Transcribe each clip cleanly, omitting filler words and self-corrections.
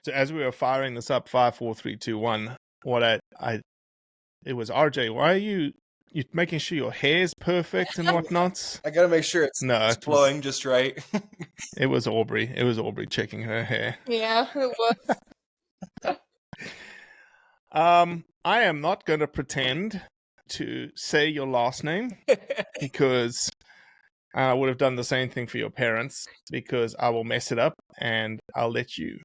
So as we were firing this up, 5, 4, 3, 2, 1. It was RJ. Why are you making sure your hair's perfect and whatnot? I gotta make sure it's flowing just right. It was Aubrey. It was Aubrey checking her hair. Yeah, it was. I am not going to pretend to say your last name because I would have done the same thing for your parents because I will mess it up and I'll let you.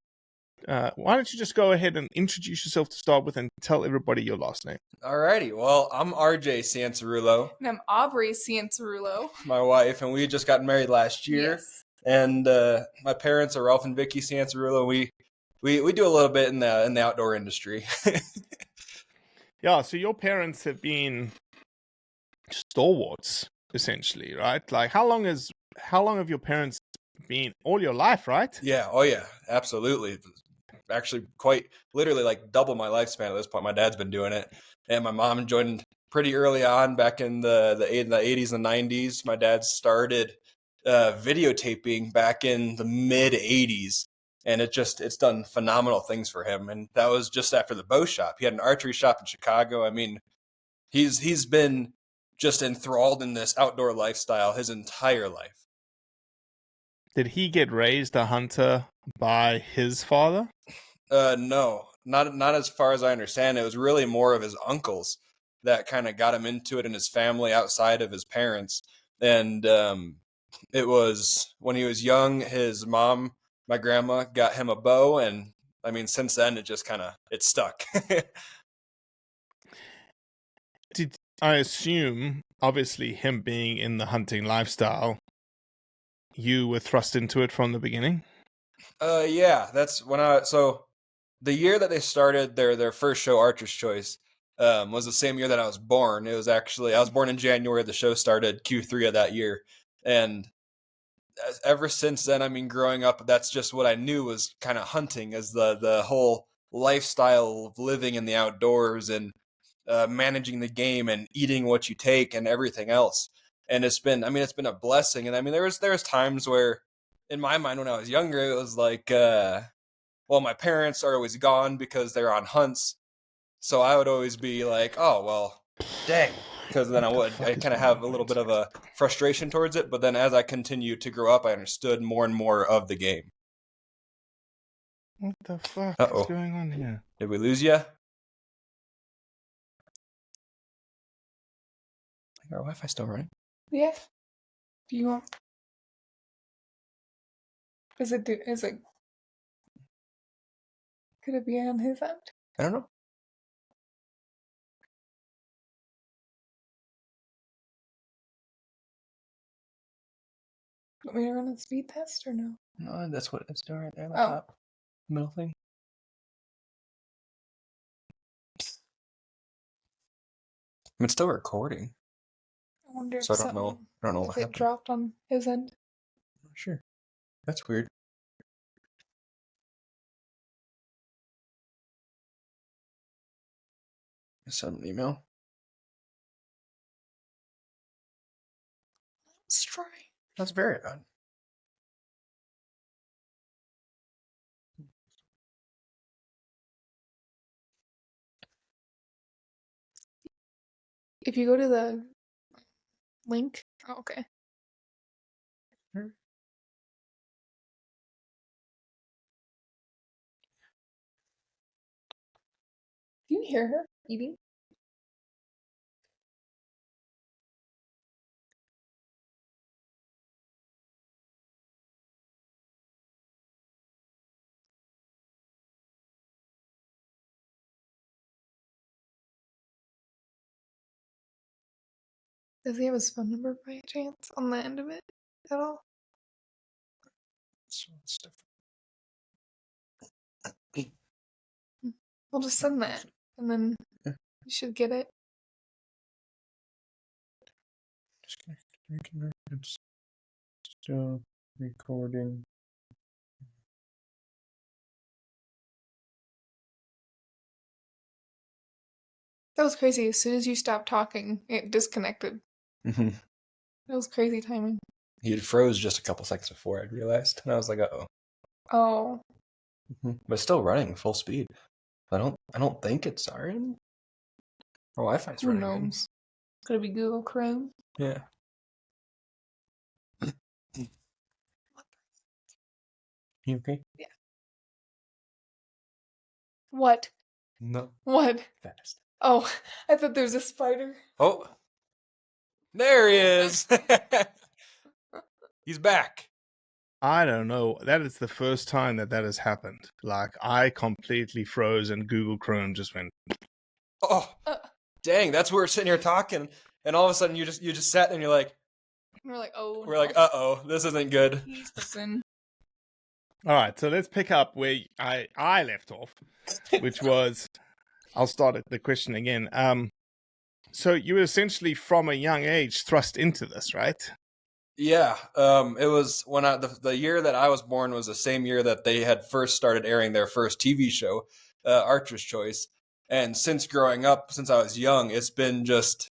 Why don't you just go ahead and introduce yourself to start with and tell everybody your last name? Alrighty, well, I'm RJ Cianciarulo. And I'm Aubrey Cianciarulo. My wife, and we just got married last year. Yes. And my parents are Ralph and Vicki Cianciarulo. We do a little bit in the outdoor industry. Yeah, so your parents have been stalwarts, essentially, right? Like, how long have your parents been? All your life, right? Yeah, oh yeah, absolutely. Actually, quite literally like double my lifespan at this point. My dad's been doing it, and my mom joined pretty early on back in the 80s and 90s. My dad started videotaping back in the mid 80s, and it's done phenomenal things for him. And that was just after the bow shop. He had an archery shop in Chicago. I mean, he's been just enthralled in this outdoor lifestyle his entire life. Did he get raised a hunter by his father? No, not as far as I understand. It was really more of his uncles that kind of got him into it in his family outside of his parents. And it was when he was young, his mom, my grandma, got him a bow, and I mean, since then it just it stuck. Did I assume, obviously, him being in the hunting lifestyle, you were thrust into it from the beginning? Yeah, that's when so the year that they started their first show, Archer's Choice, was the same year that I was born. It was actually, I was born in January. The show started Q3 of that year. And ever since then, I mean, growing up, that's just what I knew was kind of hunting as the whole lifestyle of living in the outdoors and managing the game and eating what you take and everything else. And it's been a blessing. And I mean, there was times where in my mind when I was younger, it was like, well, my parents are always gone because they're on hunts. So I would always be like, oh, well, dang. Because then I kind of have a little bit of a frustration towards it. But then as I continued to grow up, I understood more and more of the game. What the fuck is going on here? Did we lose you? Our Wi-Fi still running? Yeah. Do you want... Is it... Could it be on his end? I don't know. Want me to run a speed test or no? No, that's what it's doing right there. The top middle thing. It's still recording. I wonder so if I don't know what if it happened. dropped on his end. I'm not sure. That's weird. Send an email. Let's try. That's very odd. If you go to the link... Oh, okay. Sure. Do you hear her eating? Does he have his phone number by chance on the end of it at all? So it's different. We'll just send that, and then you should get it. It's still recording. That was crazy. As soon as you stopped talking, it disconnected. Mm-hmm. That was crazy timing. He had froze just a couple seconds before I realized, and I was like, uh-oh. Oh. But it's still running full speed. I don't think it's siren. Our Wi-Fi's Who running. knows? Could it be Google Chrome? Yeah. You okay? Yeah. What? No. What? Fast. Oh, I thought there was a spider. Oh. There he is. He's back. I don't know. That is the first time that has happened. Like, I completely froze and Google Chrome just went. Oh, dang! That's where we're sitting here talking, and all of a sudden you just sat and you're like, We're like, oh. we're like, uh-oh, this isn't good. Listen. All right, so let's pick up where I left off, which was, I'll start at the question again. So you were essentially from a young age thrust into this, right? Yeah, it was when the year that I was born was the same year that they had first started airing their first TV show, Archer's Choice. And since growing up, since I was young, it's been just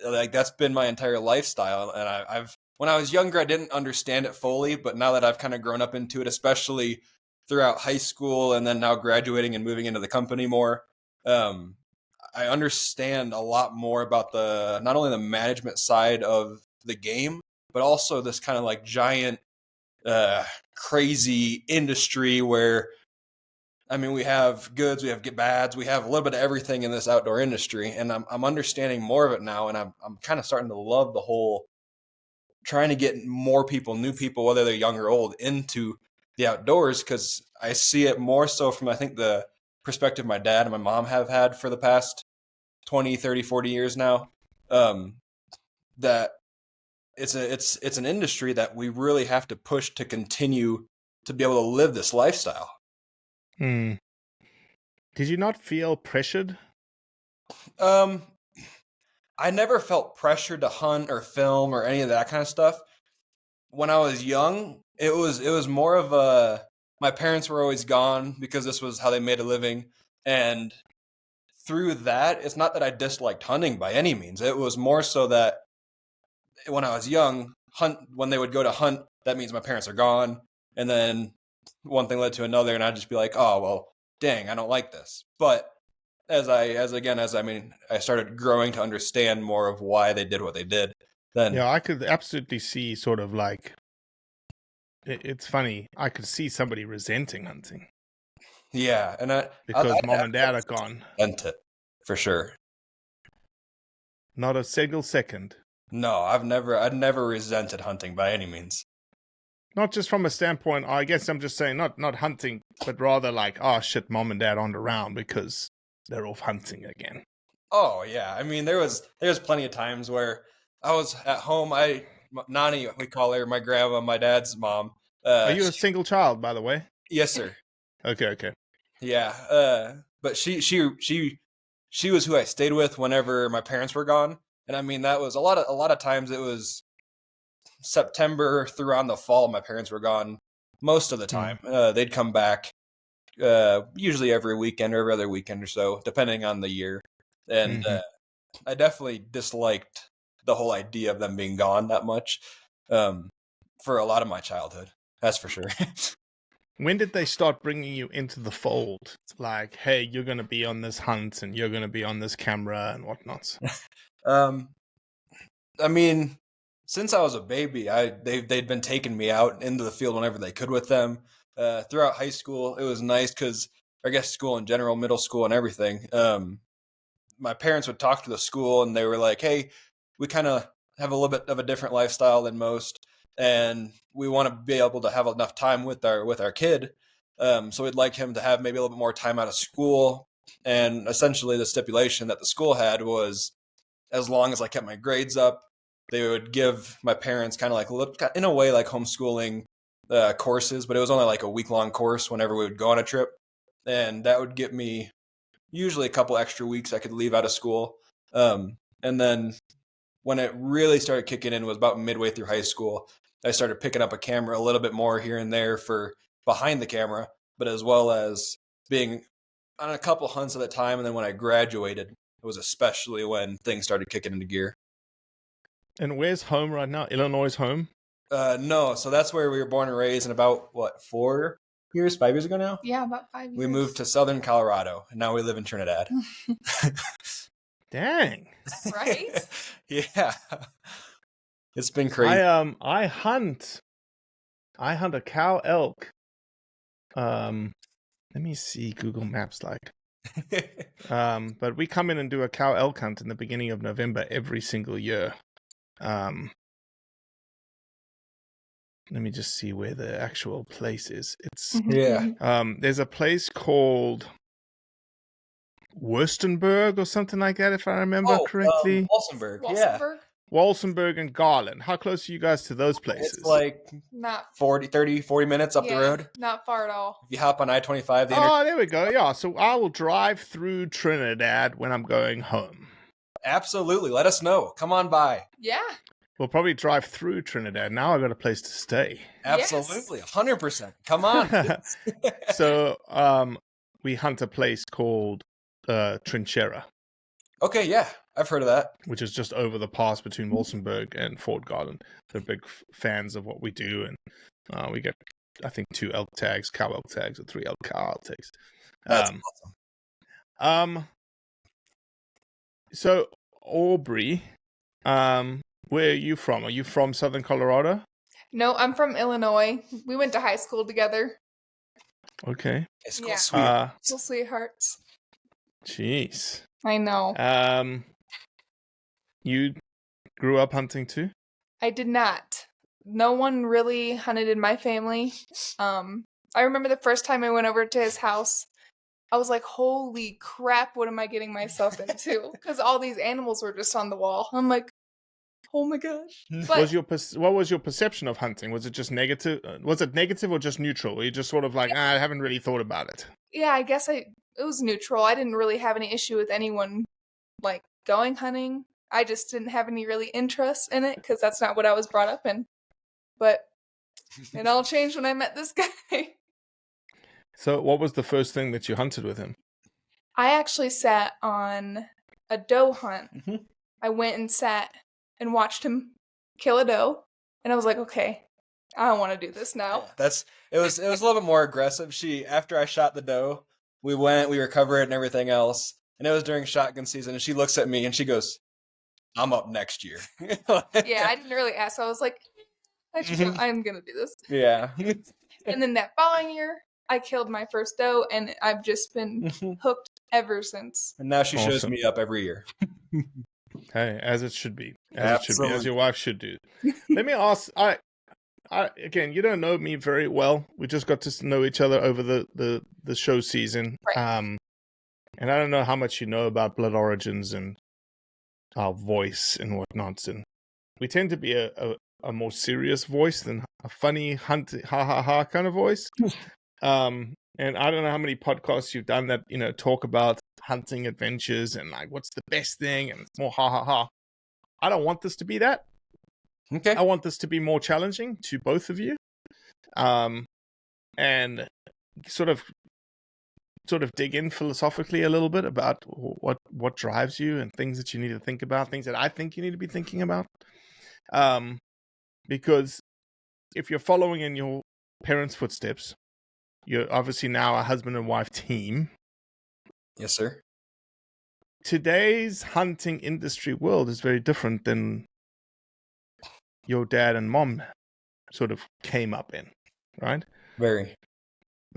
like that's been my entire lifestyle. And I've when I was younger, I didn't understand it fully, but now that I've kind of grown up into it, especially throughout high school and then now graduating and moving into the company more, I understand a lot more about not only the management side of the game, but also this kind of like giant, crazy industry where, I mean, we have goods, we have bads, we have a little bit of everything in this outdoor industry, and I'm understanding more of it now, and I'm kind of starting to love the whole trying to get more people, new people, whether they're young or old, into the outdoors, because I see it more so from, I think, the perspective my dad and my mom have had for the past 20, 30, 40 years now, that it's an industry that we really have to push to continue to be able to live this lifestyle. Did you not feel pressured? I never felt pressured to hunt or film or any of that kind of stuff. When I was young, it was more of my parents were always gone because this was how they made a living, and through that, it's not that I disliked hunting by any means. It was more so that when I was young, when they would go to hunt, that means my parents are gone, and then one thing led to another, and I'd just be like, oh well, dang, I don't like this. But as I started growing to understand more of why they did what they did, then Yeah, I could absolutely see sort of like, it's funny, I could see somebody resenting hunting. yeah, and because mom and dad are gone. Resent it for sure. Not a single second. No, I'd never resented hunting by any means. Not just from a standpoint, I guess I'm just saying not hunting, but rather like, oh shit, mom and dad aren't around because they're off hunting again. Oh yeah, I mean there was plenty of times where I was at home. Nani, we call her, my grandma, my dad's mom. Are you a single child, by the way? Yes, sir. Okay. Yeah, but she was who I stayed with whenever my parents were gone, and I mean that was a lot of times it was September through on the fall. My parents were gone most of the time. They'd come back usually every weekend or every other weekend or so, depending on the year. And I definitely disliked the whole idea of them being gone that much for a lot of my childhood. That's for sure. When did they start bringing you into the fold? Like, hey, you're going to be on this hunt and you're going to be on this camera and whatnot. I mean, since I was a baby, they'd been taking me out into the field whenever they could with them. Throughout high school, it was nice because, I guess, school in general, middle school and everything. My parents would talk to the school and they were like, hey, we kind of have a little bit of a different lifestyle than most, and we want to be able to have enough time with our kid. So we'd like him to have maybe a little bit more time out of school. And essentially the stipulation that the school had was, as long as I kept my grades up, they would give my parents kind of like, in a way, like homeschooling courses, but it was only like a week-long course whenever we would go on a trip. And that would get me usually a couple extra weeks I could leave out of school. And then when it really started kicking in was about midway through high school. I started picking up a camera a little bit more here and there for behind the camera, but as well as being on a couple hunts at a time. And then when I graduated, it was especially when things started kicking into gear. And where's home right now? Illinois' home? No, so that's where we were born and raised, and about 4 years, 5 years ago now. Yeah, about 5 years. We moved to southern Colorado, and now we live in Trinidad. Dang. Right? Yeah. It's been crazy. I hunt a cow elk. Let me see Google Maps like. But we come in and do a cow elk hunt in the beginning of November every single year. Let me just see where the actual place is. It's Yeah. there's a place called Wurstenberg or something like that, if I remember correctly. Walsenburg. Yeah. Walsenburg? Walsenberg and Garland. How close are you guys to those places? It's like Not 40 minutes up the road. Not far at all. If you hop on I-25, Oh, there we go. Yeah, so I will drive through Trinidad when I'm going home. Absolutely. Let us know. Come on by. Yeah. We'll probably drive through Trinidad. Now I've got a place to stay. Absolutely. 100%. Come on. So we hunt a place called Trinchera. Okay, yeah. I've heard of that. Which is just over the pass between Walsenburg and Fort Garland. They're big fans of what we do, and we get, I think, 2 elk tags, cow elk tags, or 3 cow elk tags. That's awesome. So Aubrey, where are you from? Are you from Southern Colorado? No, I'm from Illinois. We went to high school together. Okay. Yeah. Sweet. Still sweethearts. Jeez. I know. You grew up hunting too? I did not. No one really hunted in my family. I remember the first time I went over to his house, I was like, holy crap, what am I getting myself into? Because all these animals were just on the wall. I'm like, oh my gosh. But What was your perception of hunting? Was it just negative? Was it negative or just neutral? Were you just sort of like, I haven't really thought about it? yeah, I guess it was neutral. I didn't really have any issue with anyone like going hunting. I just didn't have any really interest in it because that's not what I was brought up in. But it all changed when I met this guy. So what was the first thing that you hunted with him? I actually sat on a doe hunt. Mm-hmm. I went and sat and watched him kill a doe. And I was like, okay, I don't want to do this now. Yeah, it was a little bit more aggressive. After I shot the doe, we recovered and everything else. And it was during shotgun season, and she looks at me and she goes, I'm up next year. Yeah, I didn't really ask. So I was like, I'm going to do this. Yeah. And then that following year, I killed my first doe, and I've just been hooked ever since. And now she shows me up every year. Hey, as it should be. Absolutely. As your wife should do. Let me ask, again, you don't know me very well. We just got to know each other over the show season. Right. And I don't know how much you know about Blood Origins and our voice and whatnot. And we tend to be a more serious voice than a funny hunt ha kind of voice. And I don't know how many podcasts you've done that, talk about hunting adventures and like what's the best thing, and it's more ha. I don't want this to be that. Okay. I want this to be more challenging to both of you. And sort of dig in philosophically a little bit about what drives you and things that you need to think about, things that I think you need to be thinking about. Because if you're following in your parents' footsteps, you're obviously now a husband and wife team. Yes, sir. Today's hunting industry world is very different than your dad and mom sort of came up in, right? Very.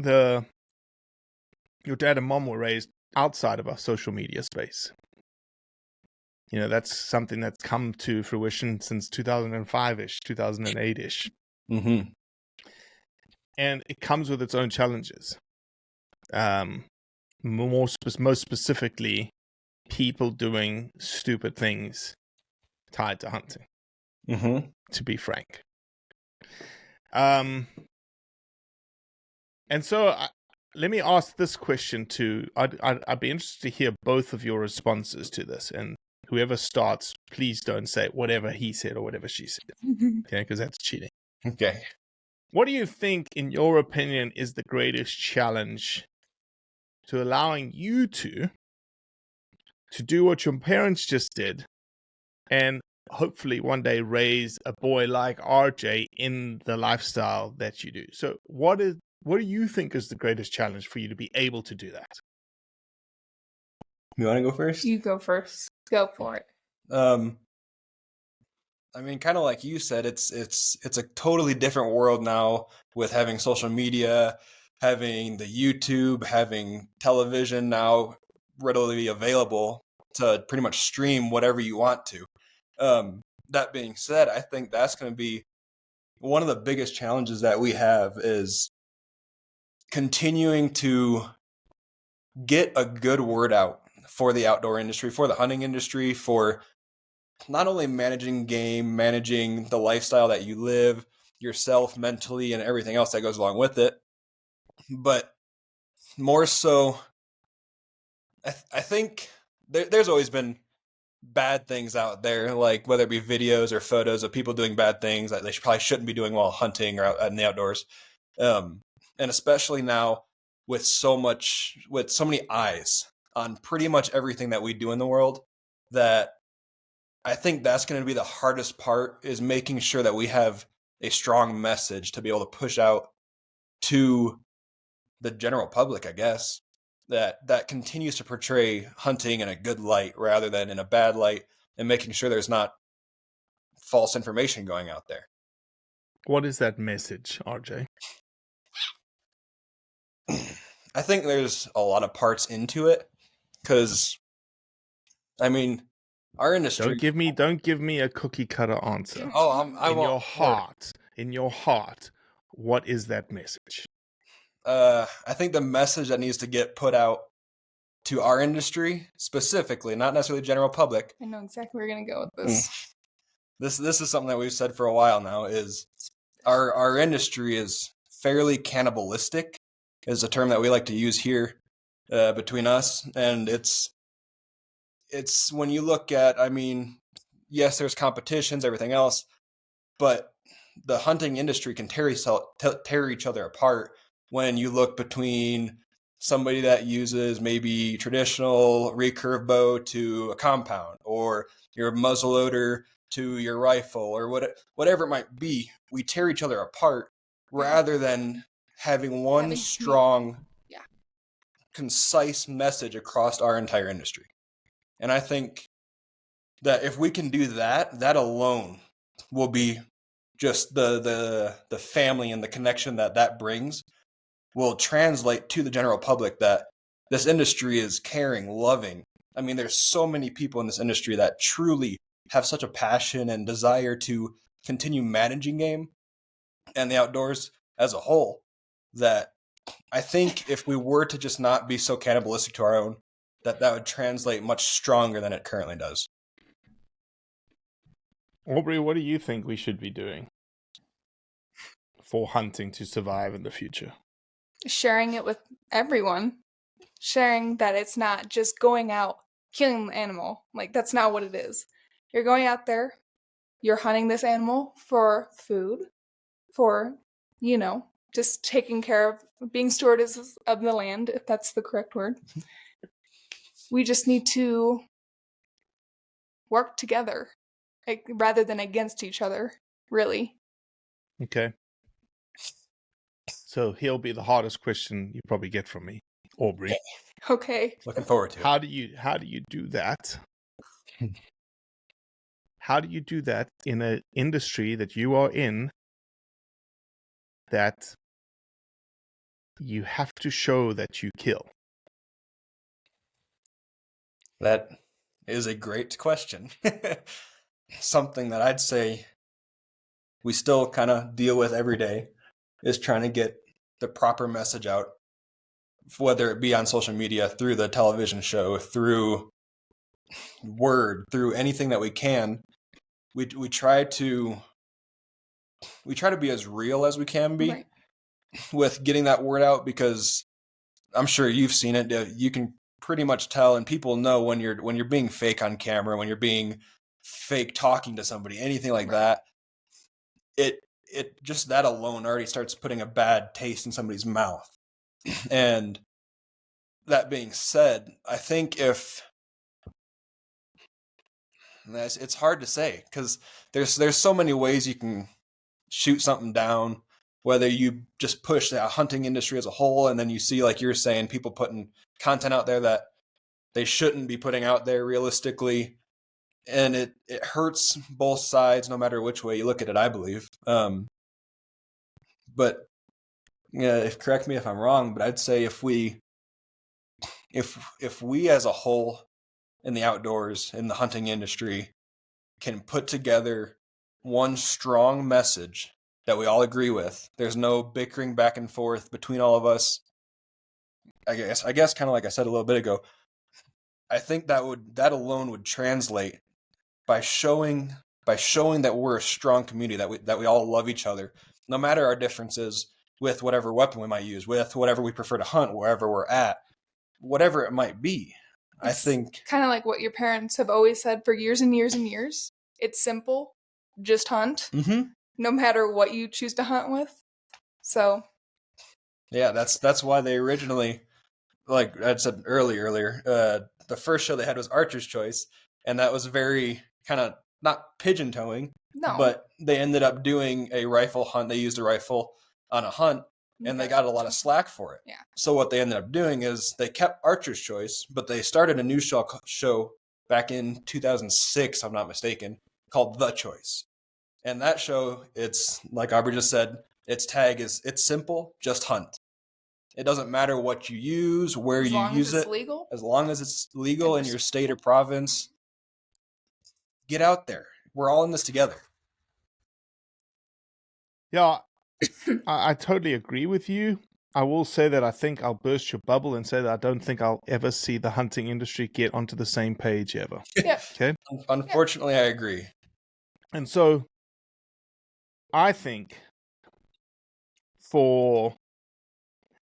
Your dad and mom were raised outside of our social media space. That's something that's come to fruition since 2005-ish, 2008-ish. Mm-hmm. And it comes with its own challenges. Most specifically, people doing stupid things tied to hunting. Mm-hmm. To be frank. And so let me ask this question too. I'd be interested to hear both of your responses to this. And whoever starts, please don't say whatever he said or whatever she said. Okay, because that's cheating. Okay. What do you think, in your opinion, is the greatest challenge to allowing you to do what your parents just did and hopefully one day raise a boy like RJ in the lifestyle that you do? So what what do you think is the greatest challenge for you to be able to do that? You want to go first? You go first. Go for it. I mean, kind of like you said, it's a totally different world now with having social media, having the YouTube, having television now readily available to pretty much stream whatever you want to. That being said, I think that's going to be one of the biggest challenges that we have is continuing to get a good word out for the outdoor industry, for the hunting industry, for not only managing game, managing the lifestyle that you live, yourself mentally, and everything else that goes along with it, but more so, I think there's always been bad things out there, like whether it be videos or photos of people doing bad things that they probably shouldn't be doing while hunting or out in the outdoors. And especially now with so many eyes on pretty much everything that we do in the world, that I think that's going to be the hardest part, is making sure that we have a strong message to be able to push out to the general public, I guess, that continues to portray hunting in a good light rather than in a bad light, and making sure there's not false information going out there. What is that message, RJ? I think there's a lot of parts into it, because, I mean, our industry. Don't give me a cookie cutter answer. Oh, In your heart, what is that message? I think the message that needs to get put out to our industry specifically, not necessarily general public. I know exactly where you're going to go with this. This is something that we've said for a while now, is our industry is fairly cannibalistic, is a term that we like to use here between us. And it's when you look at, I mean, yes, there's competitions, everything else, but the hunting industry can tear each other apart when you look between somebody that uses maybe traditional recurve bow to a compound, or your muzzleloader to your rifle, or whatever it might be. We tear each other apart rather than having one strong, concise message across our entire industry. And I think that if we can do that, that alone will be just the family and the connection that brings will translate to the general public that this industry is caring, loving. I mean, there's so many people in this industry that truly have such a passion and desire to continue managing game and the outdoors as a whole, that I think if we were to just not be so cannibalistic to our own, that would translate much stronger than it currently does. Aubrey, what do you think we should be doing for hunting to survive in the future? Sharing it with everyone. Sharing that it's not just going out, killing the animal. Like, that's not what it is. You're going out there, you're hunting this animal for food, for, just taking care of, being stewards of the land, if that's the correct word. We just need to work together, rather than against each other, really. Okay. So here'll be the hardest question you probably get from me, Aubrey. Okay. Looking forward to it. How do you do that? How do you do that in an industry that you are in, that you have to show that you kill? That is a great question. Something that I'd say we still kind of deal with every day is trying to get the proper message out, whether it be on social media, through the television show, through word, through anything that we can. We try to be as real as we can be, right, with getting that word out, because I'm sure you've seen it. You can pretty much tell, and people know when you're being fake on camera, when you're being fake talking to somebody, anything like that. It just, that alone already starts putting a bad taste in somebody's mouth. And that being said, I think it's hard to say, because there's so many ways you can shoot something down. whether you just push the hunting industry as a whole, and then you see, like you're saying, people putting content out there that they shouldn't be putting out there realistically, and it hurts both sides no matter which way you look at it, I believe. But yeah, correct me if I'm wrong, but I'd say if we as a whole in the outdoors, in the hunting industry, can put together one strong message that we all agree with, there's no bickering back and forth between all of us. I guess kind of like I said a little bit ago, I think that alone would translate by showing that we're a strong community, that we all love each other, no matter our differences with whatever weapon we might use, with whatever we prefer to hunt, wherever we're at, whatever it might be. I think kind of like what your parents have always said for years and years and years. It's simple, just hunt, no matter what you choose to hunt with. So, yeah, that's why they originally, like I said earlier, the first show they had was Archer's Choice, and that was very kind of not pigeon-toeing, but they ended up doing a rifle hunt. They used a rifle on a hunt, and they got a lot of slack for it. Yeah. So what they ended up doing is they kept Archer's Choice, but they started a new show back in 2006, if I'm not mistaken, called The Choice. And that show, it's like Aubrey just said, its tag is, it's simple, just hunt. It doesn't matter what you use, where you use it. Legal. As long as it's legal in your state or province, get out there. We're all in this together. Yeah, I totally agree with you. I will say that I think I'll burst your bubble and say that I don't think I'll ever see the hunting industry get onto the same page ever. Yeah. Okay. Unfortunately, I agree. And so I think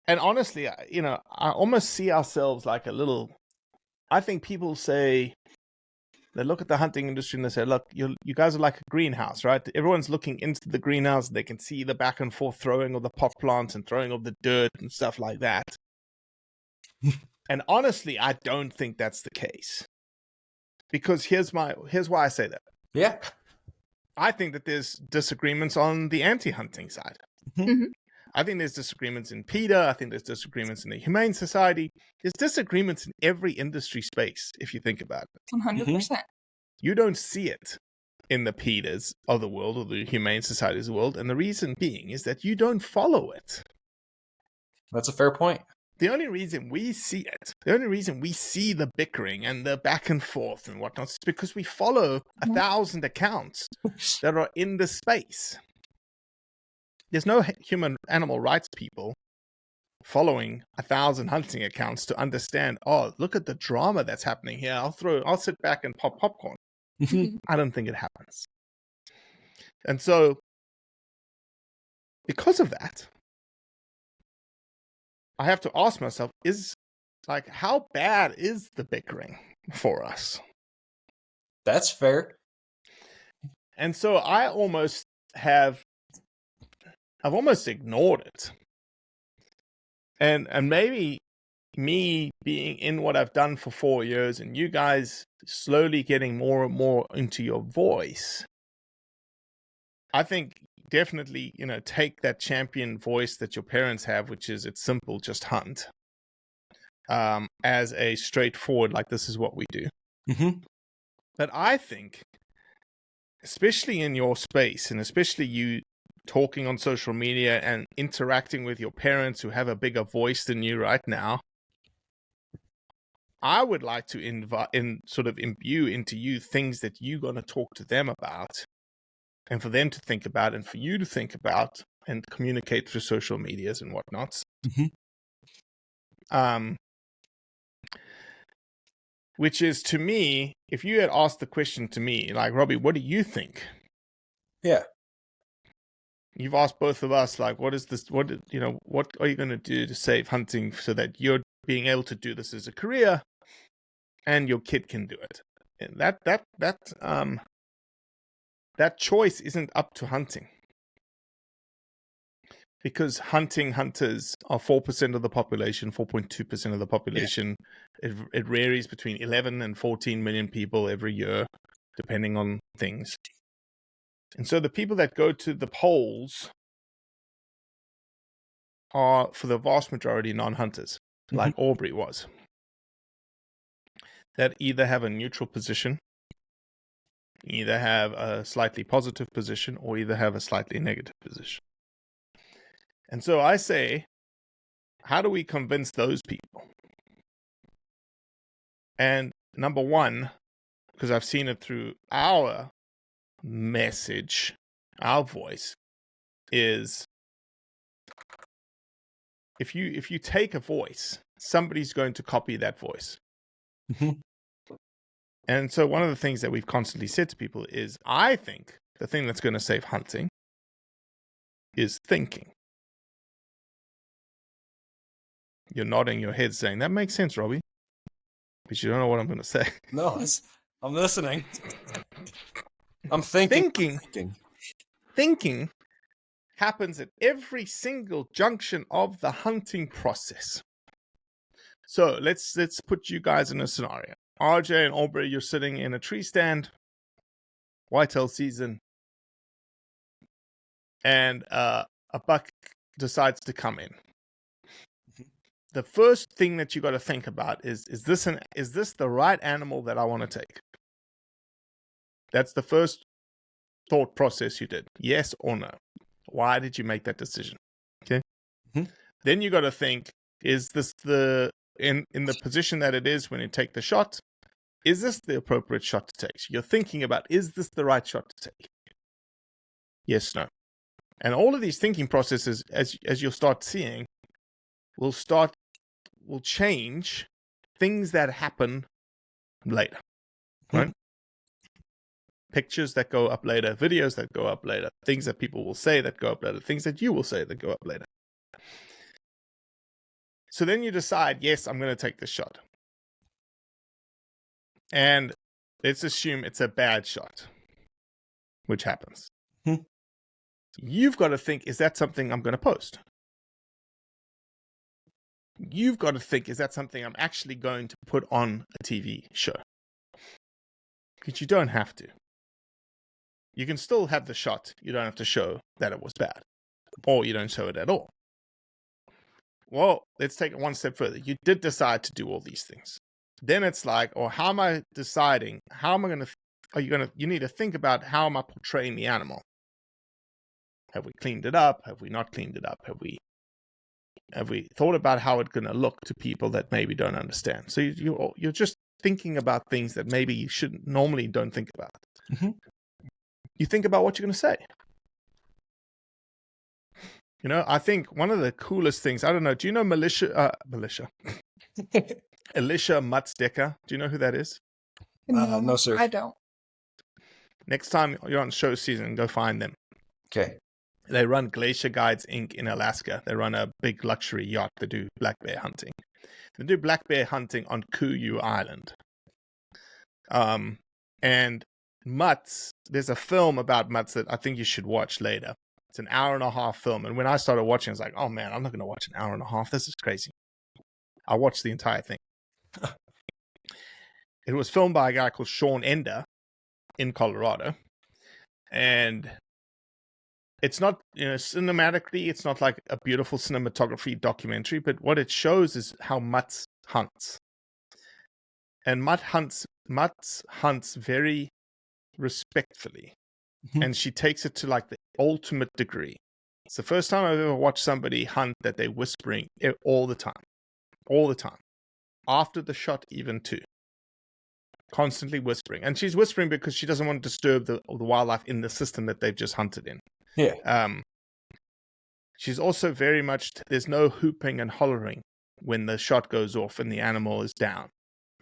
and honestly, I almost see ourselves like a little, I think people say, they look at the hunting industry and they say, look, you guys are like a greenhouse, right? Everyone's looking into the greenhouse. They can see the back and forth throwing of the pot plants and throwing of the dirt and stuff like that. And honestly, I don't think that's the case. Because here's why I say that. Yeah. I think that there's disagreements on the anti-hunting side. Mm-hmm. I think there's disagreements in PETA. I think there's disagreements in the Humane Society. There's disagreements in every industry space, if you think about it. 100%. You don't see it in the PETAs of the world or the Humane Societies of the world, and the reason being is that you don't follow it. That's a fair point. The only reason we see it, the only reason we see the bickering and the back and forth and whatnot, is because we follow 1,000 accounts that are in the space. There's no human animal rights people following 1,000 hunting accounts to understand, oh, look at the drama that's happening here. I'll sit back and pop popcorn. I don't think it happens. And so, because of that, I have to ask myself, how bad is the bickering for us? That's fair. And so I've almost ignored it. And maybe me being in what I've done for 4 years and you guys slowly getting more and more into your voice, I think definitely, take that champion voice that your parents have, which is it's simple, just hunt, as a straightforward, like this is what we do. But I think, especially in your space, and especially you talking on social media and interacting with your parents who have a bigger voice than you right now, I would like to imbue into you things that you're going to talk to them about, and for them to think about, and for you to think about and communicate through social medias and whatnot. Which is, to me, if you had asked the question to me, like, Robbie, what do you think? Yeah. You've asked both of us, like, what are you going to do to save hunting so that you're being able to do this as a career and your kid can do it? And that choice isn't up to hunting. Because hunters are 4% of the population, 4.2% of the population. Yeah. It varies between 11 and 14 million people every year, depending on things. And so the people that go to the polls are, for the vast majority, non-hunters, like Aubrey was, that either have a neutral position, either have a slightly positive position, or either have a slightly negative position. And so I say, how do we convince those people? And number one, because I've seen it through our message, our voice, is if you take a voice, somebody's going to copy that voice. And so one of the things that we've constantly said to people is, I think the thing that's going to save hunting is thinking. You're nodding your head saying, that makes sense, Robbie. But you don't know what I'm going to say. No, I'm listening. I'm thinking. Thinking happens at every single junction of the hunting process. So let's put you guys in a scenario. RJ and Aubrey, you're sitting in a tree stand, whitetail season, and a buck decides to come in. The first thing that you got to think about is this the right animal that I want to take? That's the first thought process you did. Yes or no? Why did you make that decision? Okay. Then you got to think, is this in the position that it is when you take the shot? Is this the appropriate shot to take? So you're thinking about, is this the right shot to take? Yes, no. And all of these thinking processes, as you'll start seeing, will change things that happen later, right? Pictures that go up later, videos that go up later, things that people will say that go up later, things that you will say that go up later. So then you decide, yes, I'm going to take this shot. And let's assume it's a bad shot, which happens. You've got to think, is that something I'm going to post? You've got to think, is that something I'm actually going to put on a TV show? Because you don't have to. You can still have the shot. You don't have to show that it was bad. Or you don't show it at all. Well, let's take it one step further. You did decide to do all these things. Then it's like, or how am I deciding? How am I going to, you need to think about, how am I portraying the animal? Have we cleaned it up? Have we not cleaned it up? Have we thought about how it's going to look to people that maybe don't understand? So you're just thinking about things that maybe you shouldn't normally don't think about. You think about what you're going to say. You know, I think one of the coolest things, I don't know, do you know Alicia Mutzdecker? Do you know who that is? No, sir. I don't. Next time you're on show season, go find them. Okay. They run Glacier Guides Inc. in Alaska. They run a big luxury yacht. They do black bear hunting. They do black bear hunting on Kuyu Island. And mutts, there's a film about mutts that I think you should watch later. It's an 1.5-hour film. And when I started watching, I was like, oh man, I'm not going to watch an 1.5 hours. This is crazy. I watched the entire thing. It was filmed by a guy called Sean Ender in Colorado. And it's not, cinematically, it's not like a beautiful cinematography documentary, but what it shows is how mutts hunts. And Mutts hunts very respectfully. And she takes it to like the ultimate degree. It's the first time I've ever watched somebody hunt that they're whispering all the time. All the time. After the shot even too. Constantly whispering. And she's whispering because she doesn't want to disturb the wildlife in the system that they've just hunted in. Yeah. She's also very much, there's no hooping and hollering when the shot goes off and the animal is down.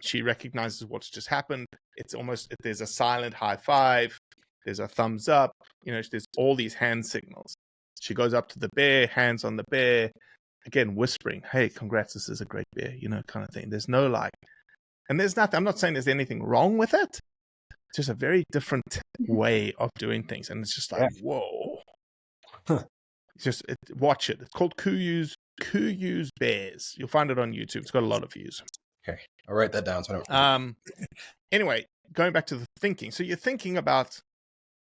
She recognizes what's just happened. It's almost, there's a silent high five. There's a thumbs up. There's all these hand signals. She goes up to the bear, hands on the bear, again, whispering, hey, congrats, this is a great bear, kind of thing. There's no and there's nothing, I'm not saying there's anything wrong with it. It's just a very different way of doing things. And it's just like, whoa. Watch it. It's called Kuyu's Bears. You'll find it on YouTube. It's got a lot of views. Okay. I'll write that down. So anyway, going back to the thinking. So you're thinking about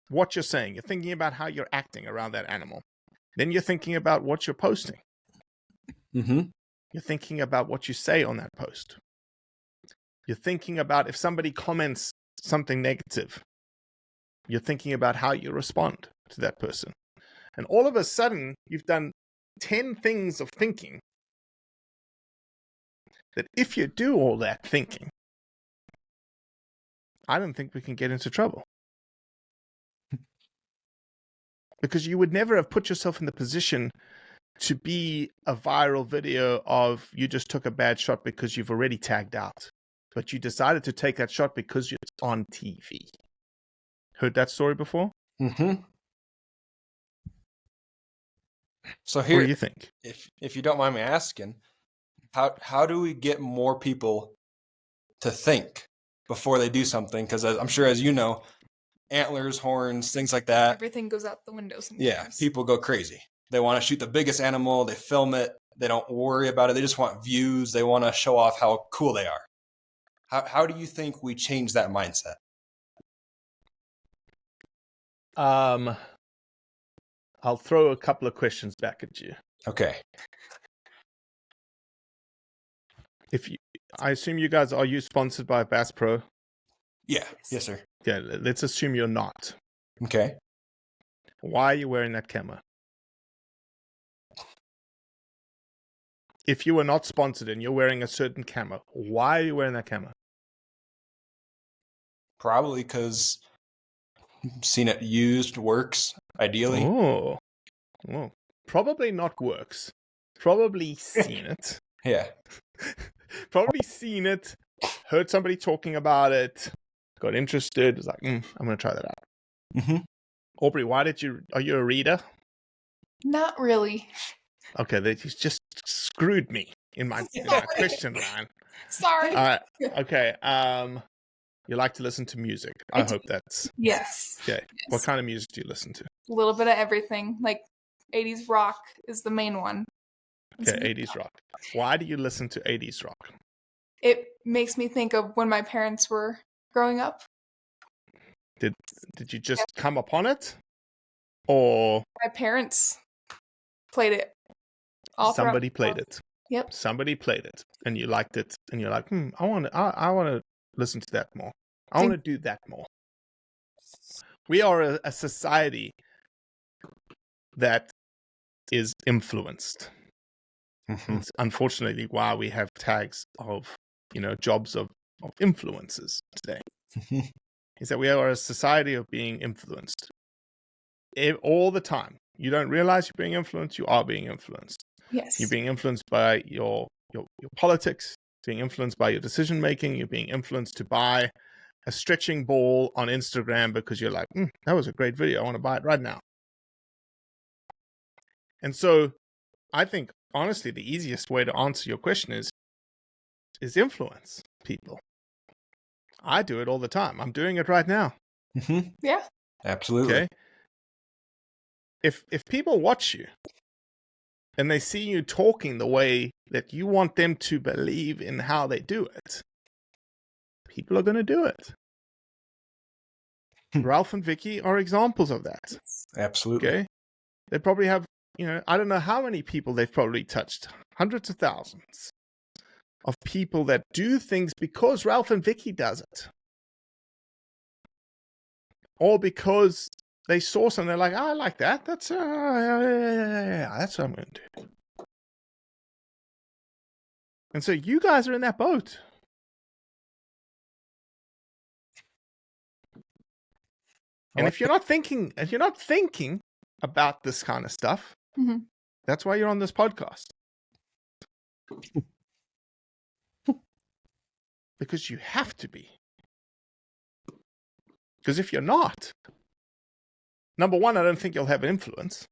what you're saying. You're thinking about how you're acting around that animal. Then you're thinking about what you're posting. Mm-hmm. You're thinking about what you say on that post. You're thinking about if somebody comments something negative. You're thinking about how you respond to that person. And all of a sudden, you've done 10 things of thinking that if you do all that thinking, I don't think we can get into trouble. Because you would never have put yourself in the position to be a viral video of you just took a bad shot because you've already tagged out. But you decided to take that shot because it's on TV. Heard that story before? Mm-hmm. So What here, do you think? if you don't mind me asking, how do we get more people to think before they do something? Because I'm sure, as you know, antlers, horns, things like that. Everything goes out the window sometimes. Yeah, people go crazy. They want to shoot the biggest animal. They film it. They don't worry about it. They just want views. They want to show off how cool they are. How do you think we change that mindset? I'll throw a couple of questions back at you. Okay. I assume you guys, are you sponsored by Bass Pro? Yeah. Yes, sir. Yeah, let's assume you're not. Okay. Why are you wearing that camera? If you were not sponsored and you're wearing a certain camera, why are you wearing that camera? Probably because seen it used, works, ideally. Oh, probably not works. Probably seen it. Yeah. Probably seen it, heard somebody talking about it, got interested, was like, I'm going to try that out. Mm-hmm. Aubrey, are you a reader? Not really. Okay, they just screwed me in my question line. Sorry. Okay, you like to listen to music. I hope that's... Yes. Okay, Yes. What kind of music do you listen to? A little bit of everything. Like 80s rock is the main one. Okay, 80s rock. Why do you listen to 80s rock? It makes me think of when my parents were growing up. Did you just come upon it? Or My parents played it. Somebody played it. Yep. Somebody played it, and you liked it, and you're like, I want to listen to that more. I want to do that more. We are a society that is influenced. Mm-hmm. It's unfortunately why we have tags of, jobs of influencers today. Is that we are a society of being influenced all the time. You don't realize you're being influenced. You are being influenced. Yes. You're being influenced by your politics, being influenced by your decision making. You're being influenced to buy a stretching ball on Instagram because you're like, that was a great video. I want to buy it right now. And so I think, honestly, the easiest way to answer your question is influence people. I do it all the time. I'm doing it right now. Mm-hmm. Yeah. Absolutely. Okay. If people watch you and they see you talking the way that you want them to believe in how they do it, people are going to do it. Ralph and Vicki are examples of that. Absolutely. Okay. They probably have, I don't know how many people they've probably touched, hundreds of thousands of people that do things because Ralph and Vicki does it. Or because they saw something, they're like, I like that. That's that's what I'm going to do. And so you guys are in that boat. And if you're not thinking about this kind of stuff, that's why you're on this podcast. Because you have to be. Because if you're not, number one, I don't think you'll have influence.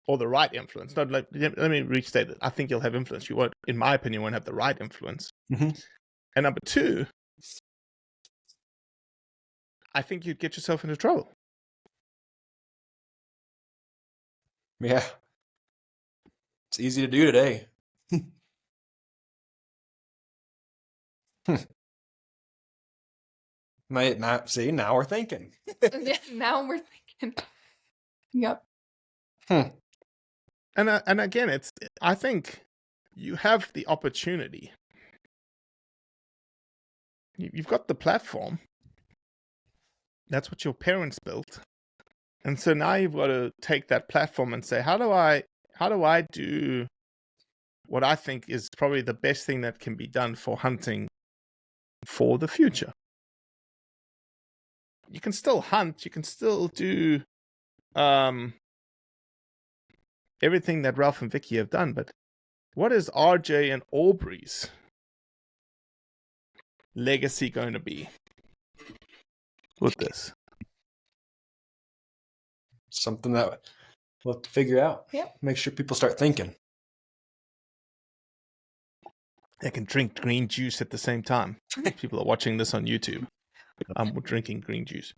Or the right influence. No, let me restate it. I think you'll have influence. You won't, in my opinion, won't have the right influence. Mm-hmm. And number two, I think you'd get yourself into trouble. Yeah. It's easy to do today. See, now we're thinking. Now we're thinking. Yep. and again, I think you have the opportunity. You've got the platform. That's what your parents built. And so now you've got to take that platform and say, how do I do what I think is probably the best thing that can be done for hunting for the future? You can still hunt, you can still do everything that Ralph and Vicki have done, but what is RJ and Aubrey's legacy going to be with this? Something that we'll have to figure out. Yep. Make sure people start thinking. They can drink green juice at the same time. People are watching this on YouTube. We're drinking green juice.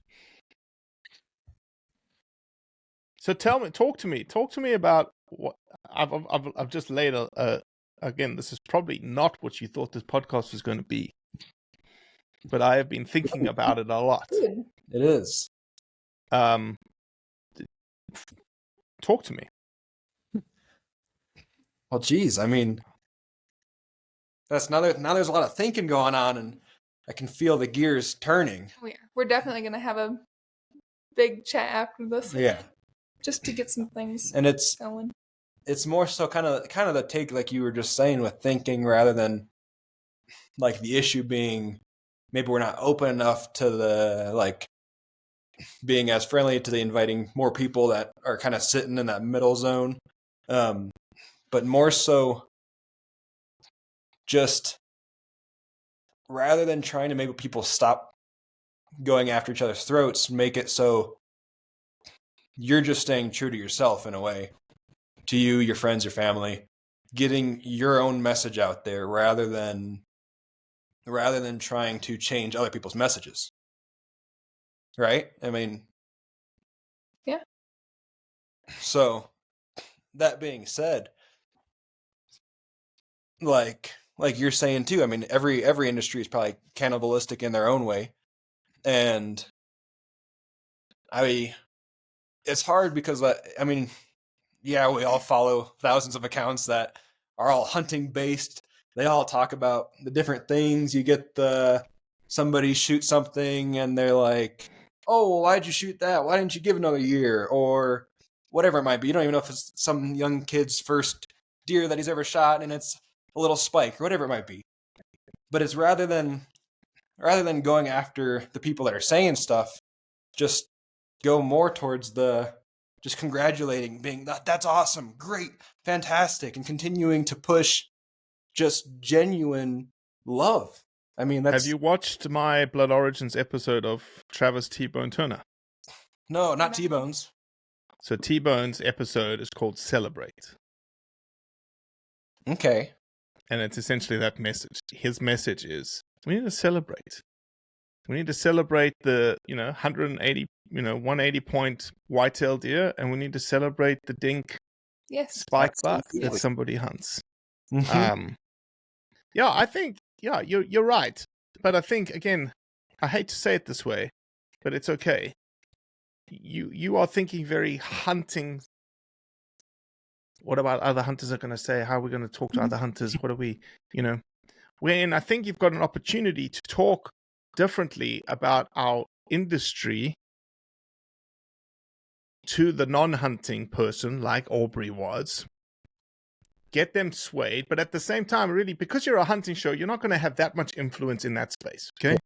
So talk to me about what I've just laid again. This is probably not what you thought this podcast was going to be, but I have been thinking about it a lot. It is. Talk to me. Well, geez, I mean, that's now there's a lot of thinking going on, and I can feel the gears turning. Oh, yeah. We're definitely going to have a big chat after this. Yeah. Just to get some things And going. It's more so kind of the take, like you were just saying, with thinking, rather than like the issue being maybe we're not open enough to the like being as friendly to the inviting more people that are kind of sitting in that middle zone. But more so just rather than trying to make people stop going after each other's throats, make it so you're just staying true to yourself in a way, to you, your friends, your family, getting your own message out there rather than trying to change other people's messages. Right? I mean, yeah. So that being said, like you're saying too, I mean, every industry is probably cannibalistic in their own way. And it's hard because I mean, yeah, we all follow thousands of accounts that are all hunting based. They all talk about the different things. You get somebody shoot something and they're like, "Oh, why'd you shoot that? Why didn't you give another year?" Or whatever it might be. You don't even know if it's some young kid's first deer that he's ever shot and it's a little spike or whatever it might be. But it's rather than going after the people that are saying stuff, just go more towards just congratulating, being that's awesome, great, fantastic, and continuing to push just genuine love. I mean, Have you watched my Blood Origins episode of Travis T-Bone Turner? No, not T-Bones. So T-Bone's episode is called Celebrate. Okay. And it's essentially that message. His message is, we need to celebrate. We need to celebrate the, 180 point whitetail deer, and we need to celebrate the dink spike buck that somebody hunts. Mm-hmm. Yeah, I think, you're right. But I think, again, I hate to say it this way, but it's okay. You are thinking very hunting. What about other hunters are going to say? How are we going to talk to other hunters? What are we, when I think you've got an opportunity to talk differently about our industry to the non-hunting person like Aubrey was. Get them swayed, but at the same time, really, because you're a hunting show, you're not going to have that much influence in that space, okay?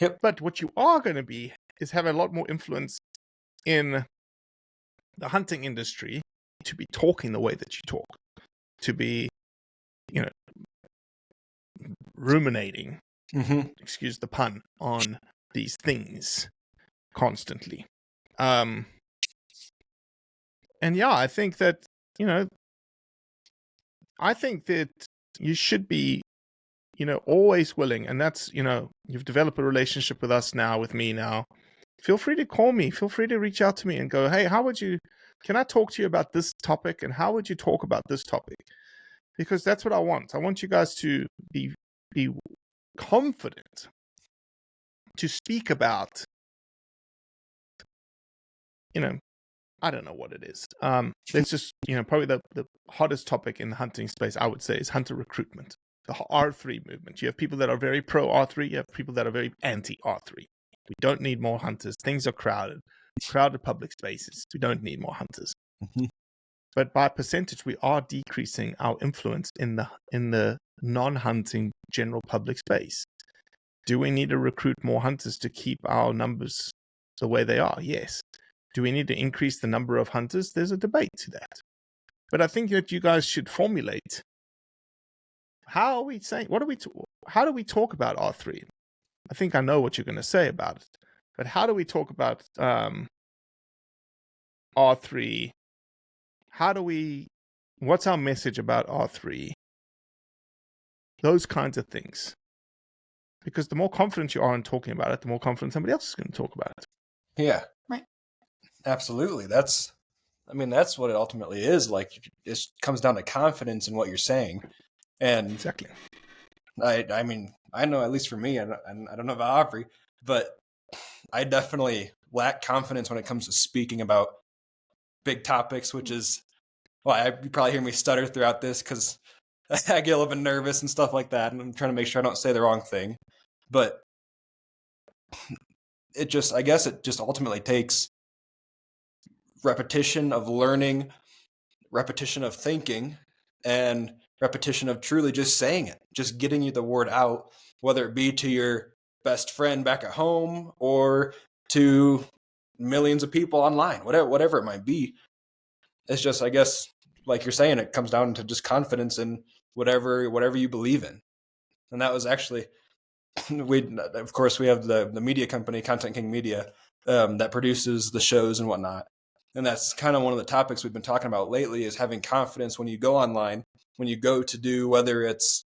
Yep. But what you are going to be is have a lot more influence in the hunting industry to be talking the way that you talk, to be, ruminating, excuse the pun, on these things constantly. And yeah, I think that, you should be, always willing. And that's, you've developed a relationship with me now. Feel free to call me. Feel free to reach out to me and go, hey, can I talk to you about this topic? And how would you talk about this topic? Because that's what I want. I want you guys to be confident to speak about, I don't know what it is. It's just, probably the hottest topic in the hunting space, I would say, is hunter recruitment. The R3 movement. You have people that are very pro R3. You have people that are very anti R3. We don't need more hunters. Things are crowded public spaces. We don't need more hunters. Mhm. But by percentage, we are decreasing our influence in the non-hunting general public space. Do we need to recruit more hunters to keep our numbers the way they are? Yes. Do we need to increase the number of hunters? There's a debate to that. But I think that you guys should formulate, how are we saying, how do we talk about R3? I think I know what you're going to say about it. But how do we talk about R3? What's our message about R3? Those kinds of things. Because the more confident you are in talking about it, the more confident somebody else is going to talk about it. Yeah. Right. Absolutely. That's what it ultimately is. Like, it comes down to confidence in what you're saying. And Exactly. I mean, I know, at least for me, and I don't know about Aubrey, but I definitely lack confidence when it comes to speaking about big topics, which is why you probably hear me stutter throughout this, because I get a little bit nervous and stuff like that, and I'm trying to make sure I don't say the wrong thing. But I guess it just ultimately takes repetition of learning, repetition of thinking, and repetition of truly just saying it, just getting you the word out, whether it be to your best friend back at home or to millions of people online, whatever it might be. It's just, I guess, like you're saying, it comes down to just confidence in whatever you believe in. And that was actually, we have the media company, Content King Media, that produces the shows and whatnot. And that's kind of one of the topics we've been talking about lately, is having confidence when you go online, when you go to do, whether it's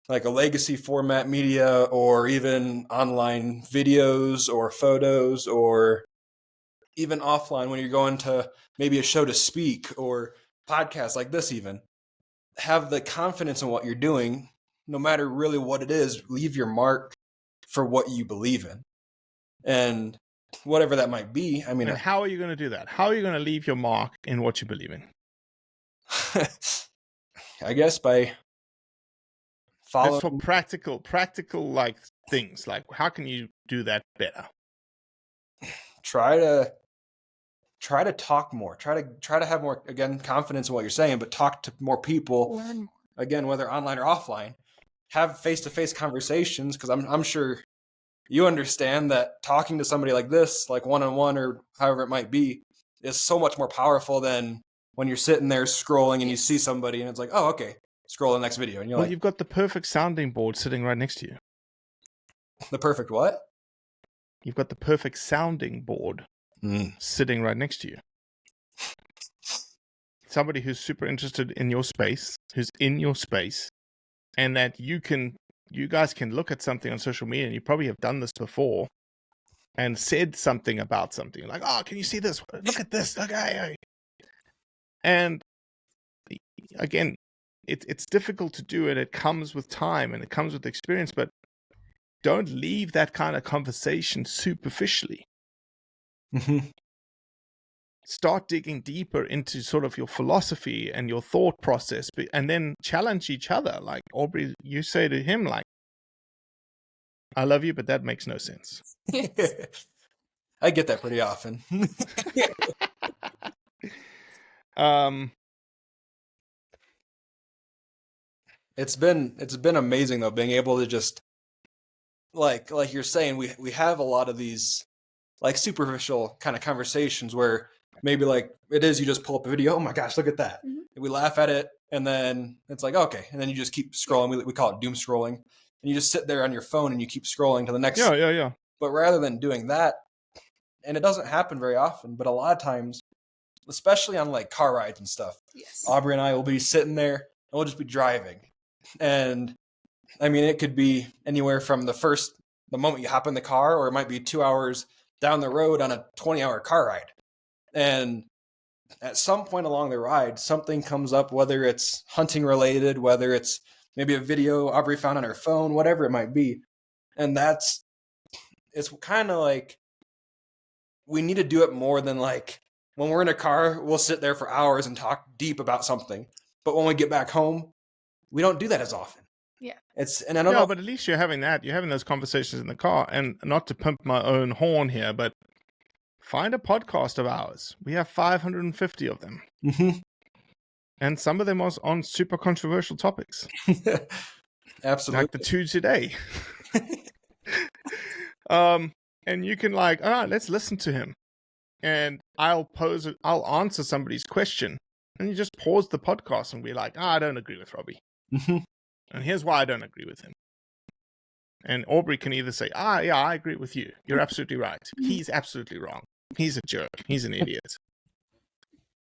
like a legacy format media or even online videos or photos, or even offline when you're going to maybe a show to speak or podcasts like this. Even have the confidence in what you're doing, no matter really what it is. Leave your mark for what you believe in, and whatever that might be. I mean, and how are you going to do that? How are you going to leave your mark in what you believe in? I guess by following. Let's talk practical like things. Like, how can you do that better? Try to talk more. Try to have more, again, confidence in what you're saying, but talk to more people. Learn more. Again, whether online or offline. Have face-to-face conversations, because I'm sure you understand that talking to somebody like this, like one-on-one or however it might be, is so much more powerful than when you're sitting there scrolling and you see somebody and it's like, oh, okay, scroll the next video. And you're like, you've got the perfect sounding board sitting right next to you. The perfect what? You've got the perfect sounding board sitting right next to you. Somebody who's super interested in your space, who's in your space, and that you guys can look at something on social media, and you probably have done this before, and said something about something like, "Oh, can you see this? Look at this!" Okay, and again, it's difficult to do, and it comes with time and it comes with experience. But don't leave that kind of conversation superficially. Mm-hmm. Start digging deeper into sort of your philosophy and your thought process, and then challenge each other. Like, Aubrey, you say to him, like, I love you, but that makes no sense. Yes. I get that pretty often. It's been amazing though, being able to just like you're saying, we have a lot of these like superficial kind of conversations where maybe like it is, you just pull up a video, oh my gosh, look at that. Mhm. And we laugh at it, and then it's like, okay, and then you just keep scrolling. We call it doom scrolling, and you just sit there on your phone and you keep scrolling to the next. Yeah. But rather than doing that, and it doesn't happen very often, but a lot of times, especially on like car rides and stuff, Yes. Aubrey and I will be sitting there and we'll just be driving. And I mean, it could be anywhere from the moment you hop in the car, or it might be 2 hours down the road on a 20-hour car ride. And at some point along the ride, something comes up, whether it's hunting related, whether it's maybe a video Aubrey found on her phone, whatever it might be. And it's kind of like, we need to do it more than like when we're in a car, we'll sit there for hours and talk deep about something. But when we get back home, we don't do that as often. Yeah. And I don't know. But at least you're having that. You're having those conversations in the car. And not to pump my own horn here, but find a podcast of ours. We have 550 of them. Mm-hmm. And some of them are on super controversial topics. Absolutely. Like the two today. And you can all right, let's listen to him. And I'll answer somebody's question. And you just pause the podcast and be like, I don't agree with Robbie. Mm-hmm. And here's why I don't agree with him. And Aubrey can either say, yeah, I agree with you. You're absolutely right. He's absolutely wrong. He's a jerk. He's an idiot.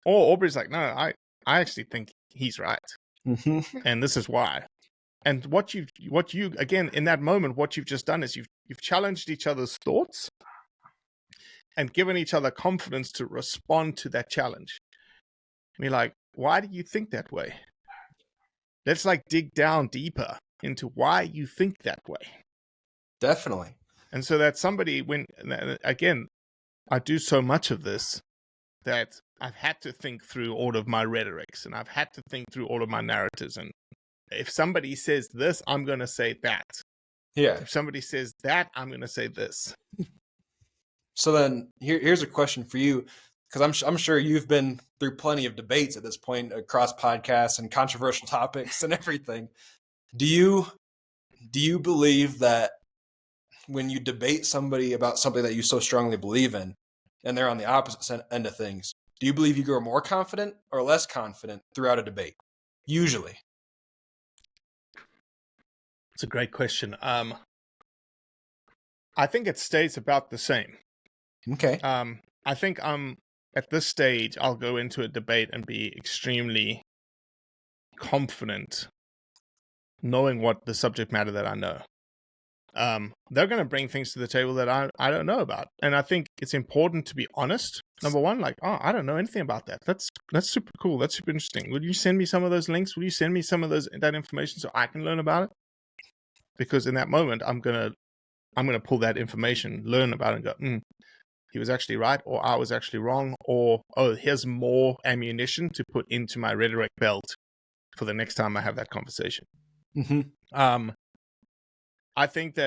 Or Aubrey's like, no, I actually think he's right. Mm-hmm. And this is why. And what you again, in that moment, what you've just done is you've challenged each other's thoughts and given each other confidence to respond to that challenge. Be like, why do you think that way? Let's dig down deeper into why you think that way. Definitely. And so that somebody, again, I do so much of this that I've had to think through all of my rhetorics and I've had to think through all of my narratives. And if somebody says this, I'm going to say that. Yeah. If somebody says that, I'm going to say this. So then here's a question for you, because I'm sure you've been through plenty of debates at this point across podcasts and controversial topics and everything. Do you believe that when you debate somebody about something that you so strongly believe in and they're on the opposite end of things, do you believe you grow more confident or less confident throughout a debate? Usually. It's a great question. I think it stays about the same. Okay. I think at this stage, I'll go into a debate and be extremely confident knowing what the subject matter that I know. They're going to bring things to the table that I don't know about. And I think it's important to be honest. Number one, I don't know anything about that. That's super cool. That's super interesting. Will you send me some of those links? Will you send me some of that information so I can learn about it? Because in that moment, I'm gonna pull that information, learn about it, and go, he was actually right, or I was actually wrong, or here's more ammunition to put into my rhetoric belt for the next time I have that conversation. Mm-hmm. I think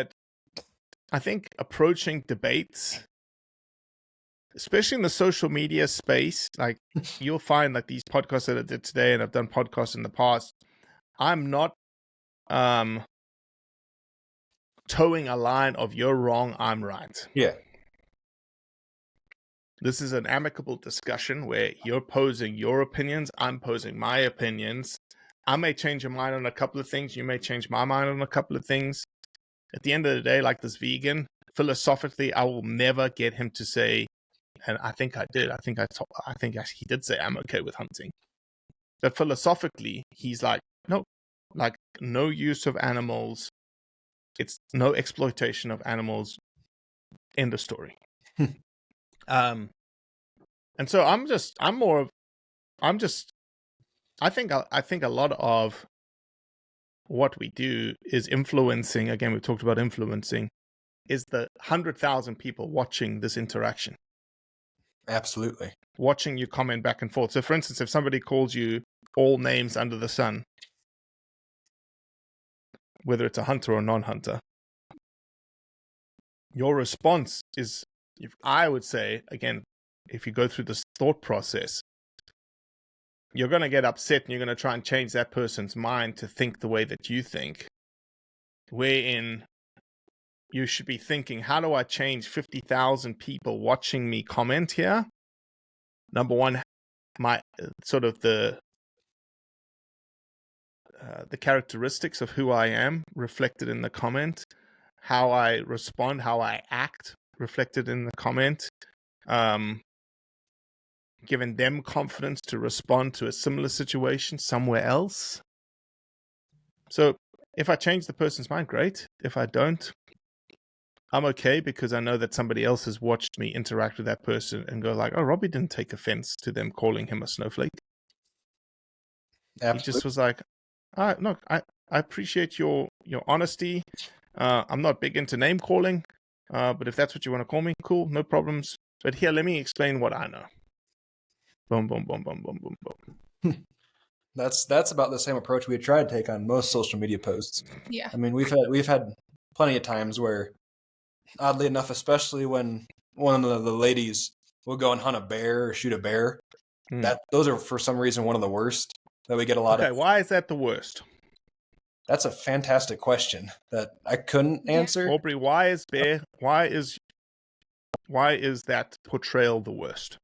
approaching debates, especially in the social media space, you'll find these podcasts that I did today, and I've done podcasts in the past, I'm not towing a line of you're wrong, I'm right. Yeah. This is an amicable discussion where you're posing your opinions, I'm posing my opinions. I may change your mind on a couple of things, you may change my mind on a couple of things. At the end of the day, like this vegan, philosophically, I will never get him to say, and I think I did. I think actually he did say I'm okay with hunting. But philosophically, he's no use of animals. It's no exploitation of animals. End of story. And so I think a lot of what we do is influencing. Again, we've talked about influencing. Is the 100,000 people watching this interaction? Absolutely. Watching you comment back and forth. So, for instance, if somebody calls you all names under the sun, whether it's a hunter or non-hunter, your response is, I would say, again, if you go through this thought process, you're going to get upset and you're going to try and change that person's mind to think the way that you think. Wherein you should be thinking, how do I change 50,000 people watching me comment here? Number one, my sort of the characteristics of who I am reflected in the comment, how I respond, how I act reflected in the comment, giving them confidence to respond to a similar situation somewhere else. So if I change the person's mind, great. If I don't, I'm okay, because I know that somebody else has watched me interact with that person and go oh, Robbie didn't take offense to them calling him a snowflake. Absolutely. He just was no, I appreciate your honesty. I'm not big into name calling, but if that's what you want to call me, cool, no problems. But here, let me explain what I know. Boom, boom, boom, boom, boom, boom, boom. That's about the same approach we try to take on most social media posts. Yeah. I mean, we've had plenty of times where, oddly enough, especially when one of the ladies will go and hunt a bear or shoot a bear, those are for some reason one of the worst that we get a lot of. Okay, why is that the worst? That's a fantastic question that I couldn't answer. Aubrey, why is that portrayal the worst?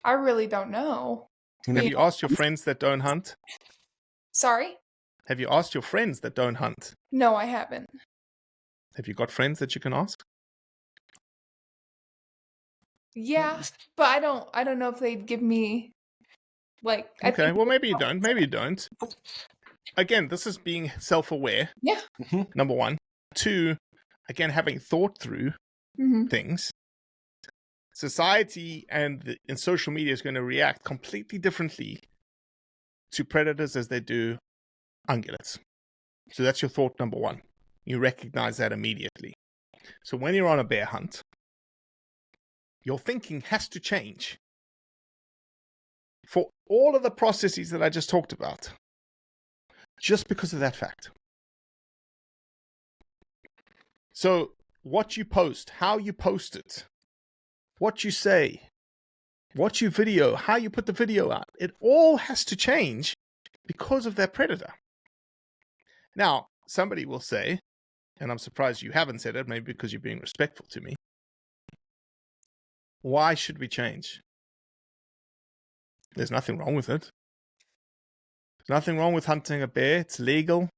I really don't know. Have you asked your friends that don't hunt? Sorry? Have you asked your friends that don't hunt? No, I haven't. Have you got friends that you can ask? Yeah, but I don't know if they'd give me like Okay, well maybe you don't. Maybe you don't. Again, this is being self-aware. Yeah. Number one. Two, again, having thought through things. Society and social media is going to react completely differently to predators as they do ungulates. So that's your thought number one. You recognize that immediately. So when you're on a bear hunt, your thinking has to change for all of the processes that I just talked about, just because of that fact. So what you post, how you post it, what you say, what you video, how you put the video out, it all has to change because of that predator. Now, somebody will say, and I'm surprised you haven't said it, maybe because you're being respectful to me, why should we change? There's nothing wrong with it. There's nothing wrong with hunting a bear. It's legal.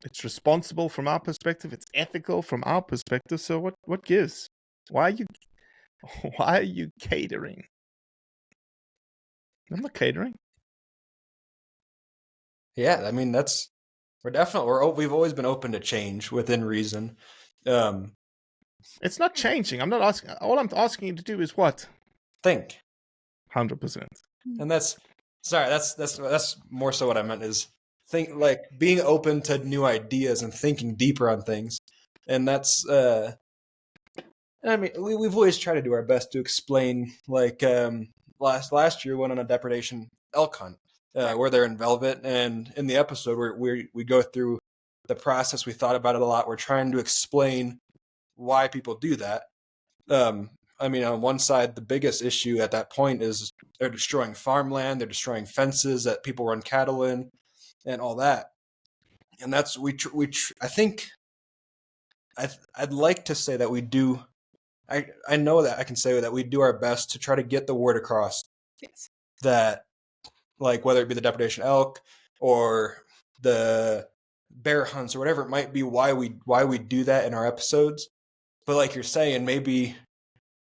It's responsible from our perspective. It's ethical from our perspective. So what gives? Why are you catering? I'm not catering. Yeah, I mean we've always been open to change within reason. It's not changing. I'm not asking. All I'm asking you to do is what? Think. 100%. And that's more so what I meant is think, like being open to new ideas and thinking deeper on things. And that's I mean we've always tried to do our best to explain, like last year we went on a depredation elk hunt where they're in velvet, and in the episode where we go through the process, we thought about it a lot. We're trying to explain why people do that. I mean, on one side, the biggest issue at that point is they're destroying farmland, they're destroying fences that people run cattle in, and all that. And that's I think I'd like to say that we do. I know that I can say that we do our best to try to get the word across. Yes. That, like, whether it be the depredation elk or the bear hunts or whatever it might be, why we do that in our episodes. But like you're saying, maybe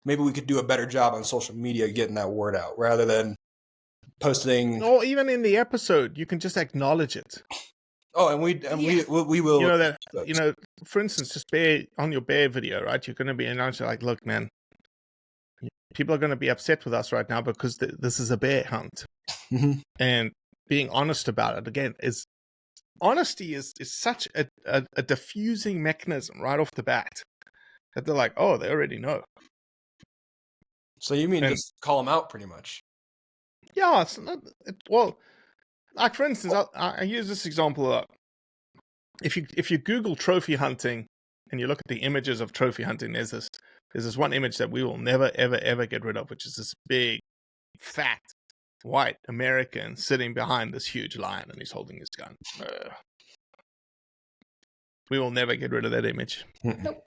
we could do a better job on social media getting that word out rather than posting. Or even in the episode, you can just acknowledge it. Oh, and we will. You know that. For instance, just on your bear video, right? You're going to be announcing like, look, man, people are going to be upset with us right now because this is a bear hunt, and being honest about it again is honesty is such a diffusing mechanism right off the bat that they're like, oh, they already know. So you mean just call them out, pretty much? Yeah, it's not, well, like for instance, I use this example a lot. If you Google trophy hunting and you look at the images of trophy hunting, there's this one image that we will never ever ever get rid of, which is this big, fat, white American sitting behind this huge lion and he's holding his gun. We will never get rid of that image. Nope.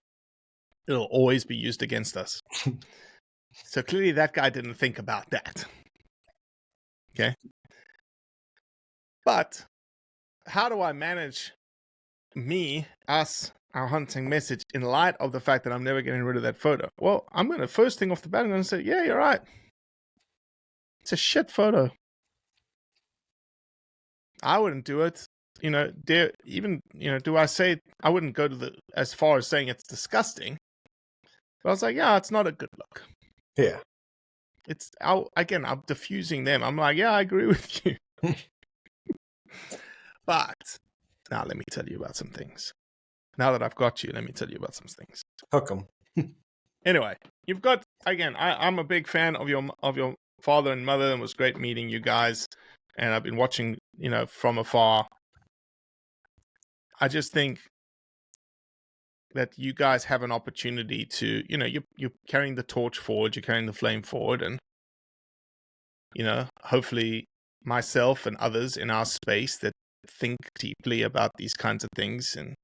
It'll always be used against us. So clearly that guy didn't think about that. Okay. But how do I manage our hunting message in light of the fact that I'm never getting rid of that photo? Well, I'm going to, first thing off the bat, I'm going to say, yeah, you're right. It's a shit photo. I wouldn't do it. Do I say, I wouldn't go as far as saying it's disgusting. But I was like, yeah, it's not a good look. Yeah. I'm diffusing them. I'm like, yeah, I agree with you. But now let me tell you about some things. Now that I've got you, let me tell you about some things. Hook 'em. Anyway, you've got, again, I'm a big fan of your father and mother, and it was great meeting you guys. And I've been watching, from afar. I just think that you guys have an opportunity to, you're carrying the torch forward, you're carrying the flame forward, and, hopefully myself and others in our space that think deeply about these kinds of things and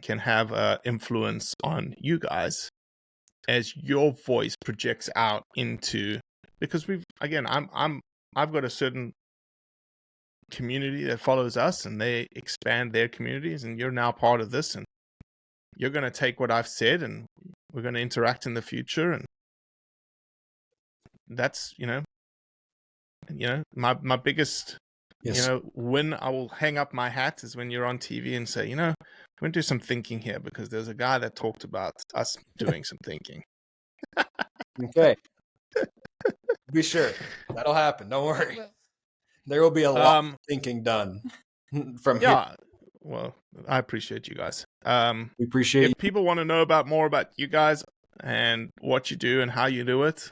can have an influence on you guys as your voice projects out into, because I've got a certain community that follows us and they expand their communities, and you're now part of this, and you're going to take what I've said and we're going to interact in the future. And that's, my biggest, when I will hang up my hat is when you're on TV and say, we're going to do some thinking here because there's a guy that talked about us doing some thinking. Okay. Be sure. That'll happen. Don't worry. There will be a lot of thinking done from here. Well, I appreciate you guys. We appreciate if people want to know more about you guys and what you do and how you do it,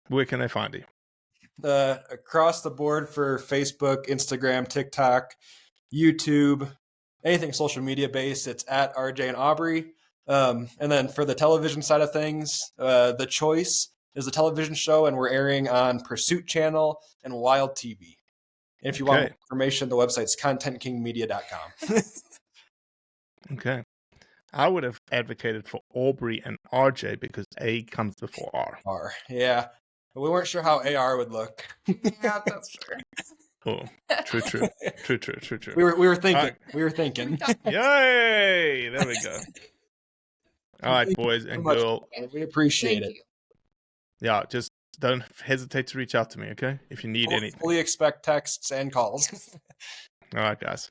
where can they find you? Across the board for Facebook, Instagram, TikTok, YouTube, anything social media based, it's at RJ and Aubrey. And then for the television side of things, The Choice is a television show, and we're airing on Pursuit Channel and Wild TV. And if you want more information, the website's contentkingmedia.com. Okay. I would have advocated for Aubrey and RJ because A comes before R. R, yeah. We weren't sure how AR would look. Yeah, that's true. Oh, true. We were thinking. We were thinking. Yay! There we go. All right, boys and girls. We appreciate it. Yeah, just don't hesitate to reach out to me, okay? If you need anything. Fully expect texts and calls. All right, guys.